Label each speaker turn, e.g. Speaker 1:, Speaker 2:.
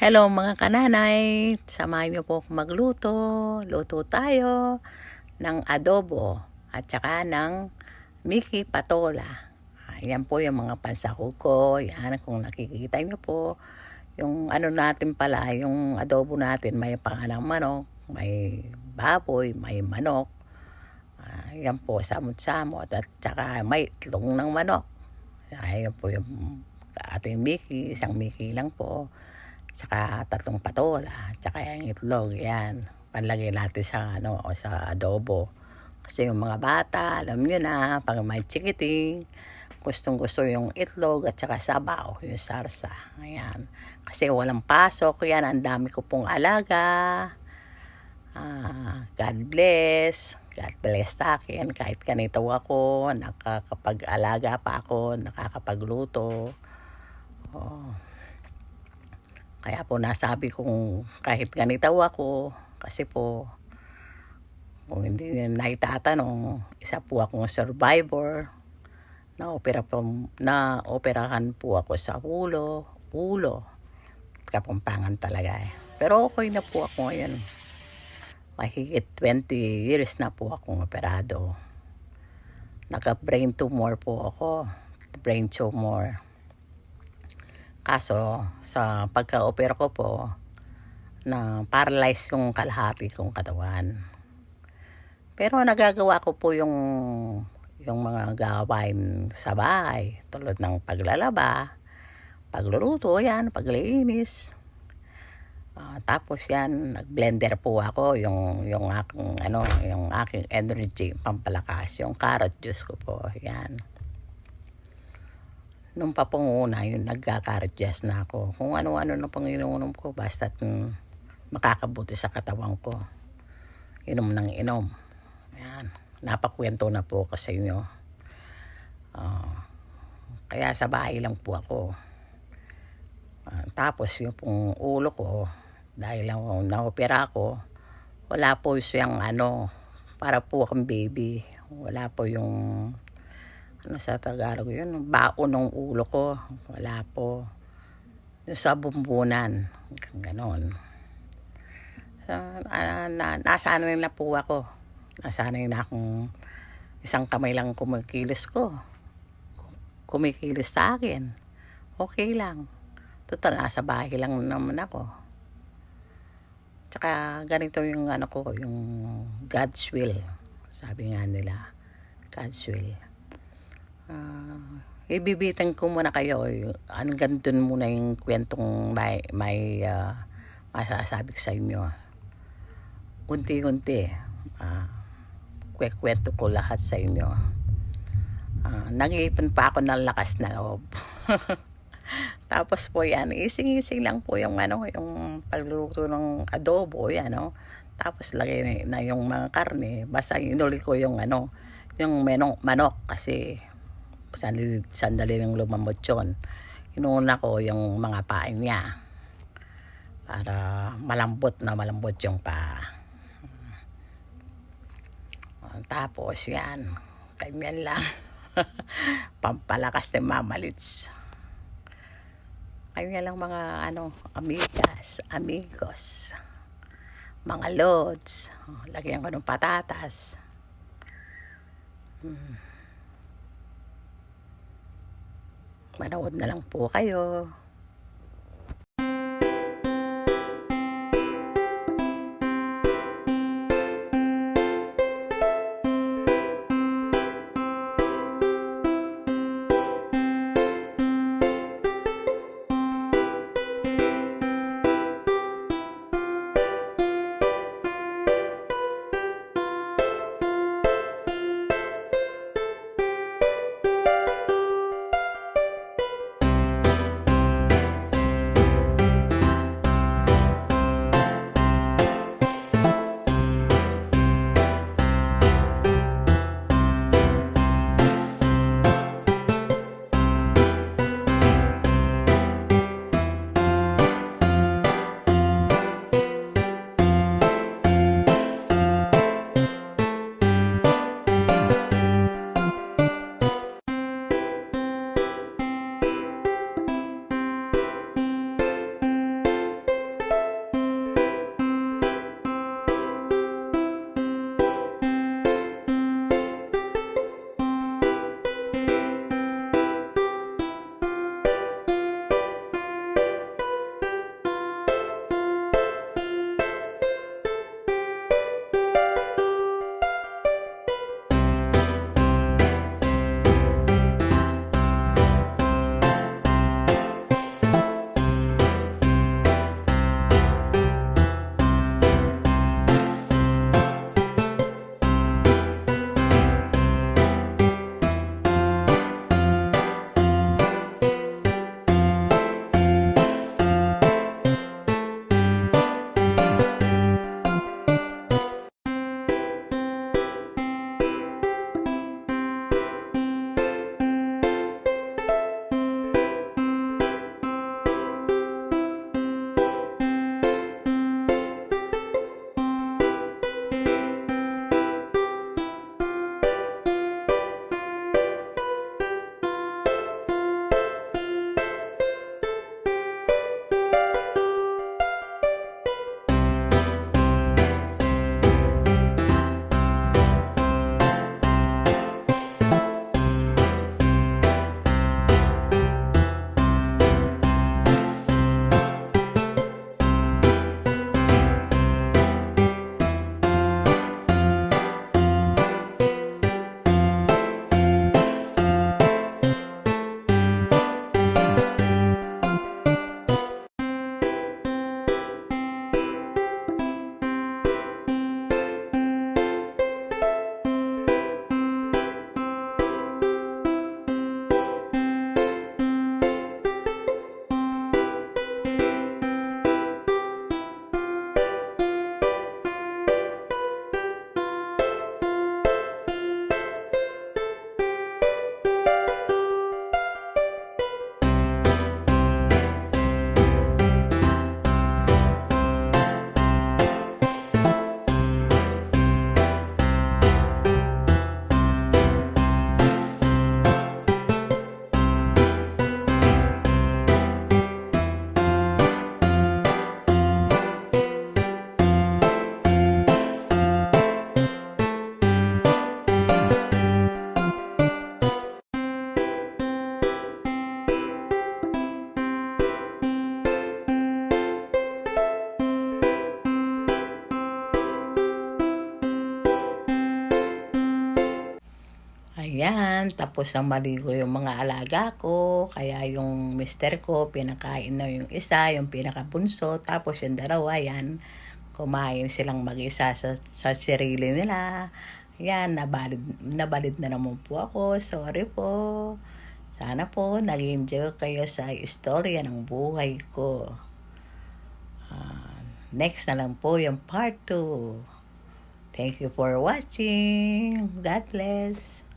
Speaker 1: Hello mga kananay, samahan niyo po ako magluto. Luto tayo ng adobo at saka ng Mickey Patola. Ayan po yung mga pansahog ko. Yan, kung nakikita niyo po, yung ano natin pala, yung adobo natin, may pangalang manok, may baboy, may manok. Yan po, samot-samot at saka may itlog ng manok. Ayan po yung ating Mickey, isang Mickey lang po. Tsaka 3 patola, tsaka yung itlog, yan. Panlagay natin sa sa adobo. Kasi yung mga bata, alam nyo na, pag may chikiting, gustong-gusto yung itlog at saka sabaw, yung sarsa. Ayan. Kasi walang pasok, yan, ang dami ko pong alaga. God bless. God bless sa akin. Kahit ganito ako, nakakapag-alaga pa ako, nakakapagluto. Oh. Kaya po nasabi kong kahit ganito ako, kasi po, kung hindi nyo naitatanong, isa po akong survivor. Na-operahan po ako sa ulo. Kapampangan talaga eh. Pero okay na po ako ngayon. Mahigit 20 years na po akong operado. Naka-brain tumor po ako. Brain tumor. Kaso, sa pagka-opera ko po, na paralyze yung kalahati kong katawan. Pero nagagawa ko po yung mga gawain sa bahay, tulad ng paglalaba, pagluluto, yan, paglilinis. Tapos yan, nag-blender po ako, yung aking energy, pampalakas, yung carrot juice ko po, yan. Nung papanguna yun, nagka-cardias na ako. Kung ano-ano na pang inuunom ko, basta't makakabuti sa katawan ko. Inom ng inom. Ayan. Napakwento na po ko sa inyo. Kaya sa bahay lang po ako. Tapos yung pong ulo ko, dahil lang na-opera ako, wala po siyang para po akong baby. Wala po yung sa Tagalog yun, baon ng ulo ko, wala po. Yung sa bumbunan, ganon. So, nasanay na po ako. Nasanay na akong isang kamay lang kumikilos sa akin. Okay lang. Total, nasa bahay lang naman ako. Tsaka ganito yung yung God's will. Sabi nga nila, God's will. Ibibitan ko muna kayo. Hanggang dun muna yung kwentong may masasabi ko sa inyo. Unti-unti. Kwento ko lahat sa inyo. Nag-iipon pa ako ng lakas na loob. Tapos po yan, ising-ising lang po yung yung pagluluto ng adobo, yan Tapos lagay na yung mga karne. Basta inuli ko yung yung manok kasi sandali lang lumamot yun. Inuuna ko yung mga pain niya para malambot yung paa. Tapos yan, ganyan lang. Pampalakas ng mamalits. Ganyan lang mga amigas, amigos, mga lods. Lagyan ko ng patatas. Manood na lang po kayo. Ayan, tapos na maligo yung mga alaga ko. Kaya yung mister ko, pinakain na yung isa, yung pinakabunso. Tapos yung dalawa, yan, kumain silang mag-isa sa sarili nila. Ayan, nabalid na naman po ako. Sorry po. Sana po nag-enjoy kayo sa istorya ng buhay ko. Next na lang po yung part 2. Thank you for watching. God bless.